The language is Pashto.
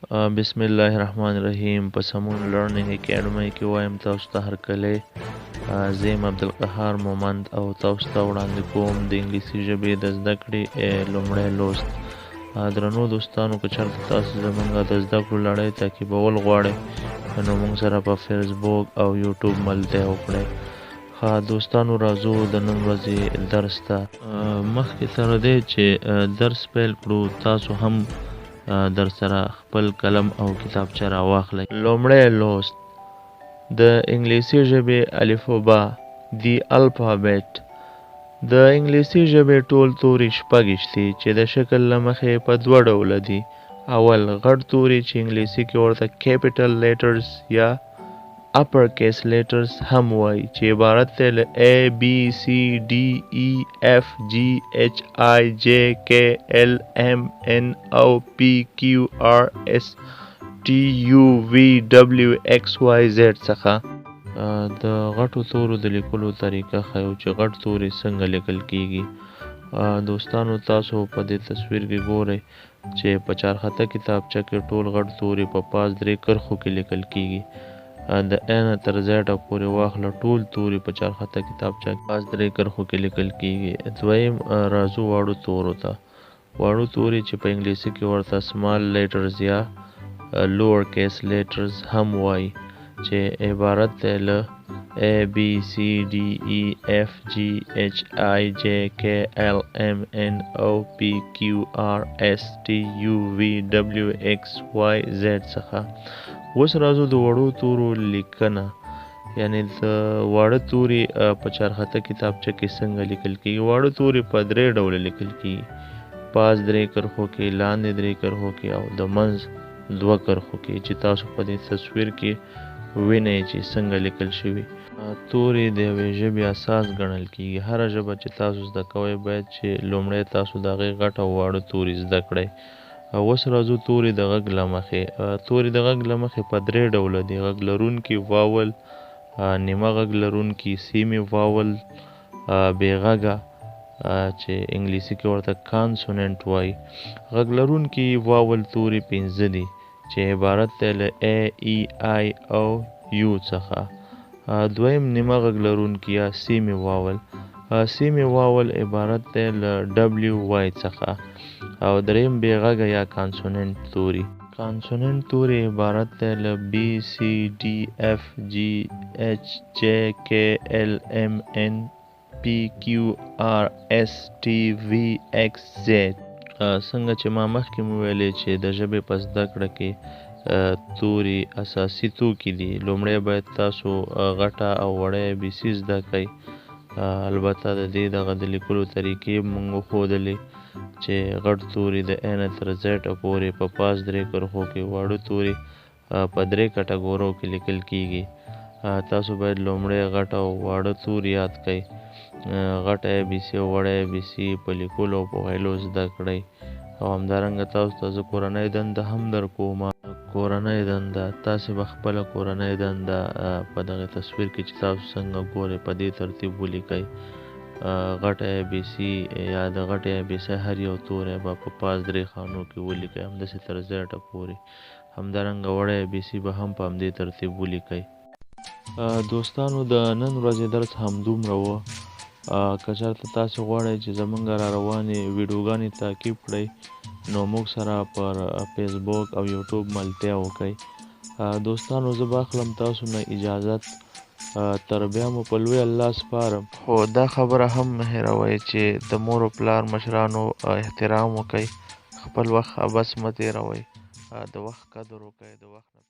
بسم الله الرحمن الرحیم. په سمون لرنینګ اکیډمي کې وایم تاسو ته هرکلی. زیم عبدالقهار مومند او تاسو ته وړاندې کوم د انګلیسي ژبې د زده کړې لومړی لوست. درنو دوستانو، که چېرته تاسو زموږ د زده کړو لړۍ تعقیبول غواړئ نو موږ سره په فیسبوک او یوټیوب ملتیا وکړئ. دوستانو، راځو د نن ورځې درس ته. مخکې تر دې چې درس پیل کړو، تاسو هم در سره خپل قلم او کتابچه راواخلئ. لومړی لوست: د انګلیسي ژبې الفبا، دی الفابet. د انګلیسي ژبې ټول توري شپږ دي چې د شکل له مخې په دوه ډوله دي. اول غټ توري چې انګلیسي کې ورته کیپیټل لیټرز یا اپر کیس لیټرز هم وایي، چې عبارت دی له A B C D E F G H I J K L M N O P Q R S T U V W X Y Z څخه. د غټو تورو د لیکلو طریقه ښیو چې غټ توري څنګه لیکل کیږي. دوستانو، تاسو په دې تصویر کې ګورئ چې په چارخطه کتابچه کې ټول غټ توري په پاس درې کرښو کې لیکل کیږي. د A نه تر Z پورې واخله، ټول توري په چارخطه کتابچه کې پاس درې کرښو کې لیکل کیږي. دویم راځو واړو تورو ته. واړو توري چې په انګلیسي کې ورته سمال لیټرز یا لوور کیس لیټرز هم وایي، چې عبارت دی له A B C D E F G H I J K L M N O P Q R S T U V W X Y Z څخه. اوس راځو د وړو تورو لیکنه، یعنی د واړه توري په چارخطه کتابچه کې څنګه لیکل کیږي. واړه توري په درې ډوله لیکل کیږي: پاس درې کرښو کې، لاندې درې کرښو کې او د منځ دوه کرښو کې، چې تاسو په دې تصویر کې وینئ چې څنګه لیکل شوي. توري د یوې ژبې اساس ګڼل کیږي. هره ژبه چې تاسو زده کوئ باید چې لومړی تاسو د هغې غټ او واړه توري زده کړئ. اوس راځو توري د غږ له مخې. توري د غږ له مخې په درې ډوله دي: غږ لرونکي واول، نیمه غږ لرونکي سیمې واول، بې غږه چې انګلیسي کې ورته کانسوننټ وایي. غږ لرونکي واول توري پنځه دي چې عبارت دی له A E I O U څخه. دویم نیمه غږ لرونکي یا سیمې واول. سیمې واول عبارت دی له W Y څخه. او دریم بې غږه یا کانسوننټ توري. کانسوننټ توري عبارت دی له B C D F G H J K L M N P Q R S T V X Z. څنګه چې ما مخکې مو ویلې چې د ژبې په زده کړه کې توري اساسي توکي دي. لومړی باید تاسو غټه او وړه ABC زده کړئ. البته د دې دغه د لیکلو طریقې موږ وښودلې چې غټ توري د A نه تر Z پورې په پاس درې کرښو کې، واړه توري په درې کټګورو کې لیکل کیږي. تاسو باید لومړی غټ او واړه توري یاد کړئ. غټ ABC او وړه ABC په لیکلو او په ویلو زده کړئ. او همدارنګه تاسو ته زه کورنۍ دنده هم درکوم. کورنۍ دنده، تاسې به خپله کورنۍ دنده په دغه تصویر کې چې تاسو څنګه ګورئ په دې ترتیب ولیکئ. غټ ABC یا د غټې ABC هر یو توری به په پاس درې خانو کې ولیکئ، همداسې تر Z پورې. همدارنګه وړه ABC به هم په همدې ترتیب ولیکئ. دوستانو، د نن ورځې درس همدومره و. که چېرته تاسې غواړئ چې زموږ را روانې ویډیوګانې تعقیب کړئ نو موږ سره پر فیسبوک او یوټیوب ملتیا وکړئ. دوستانو، زه به اخلم تاسو نه اجازت. تر بیا مو په لوی الله سپارم. خو دا خبره هم مه هېروئ چې د مور و پلار مشرانو احترام وکړئ. خپل وخت عبث مه تېروئ. د وخت قدر وکړئ. د وخت نه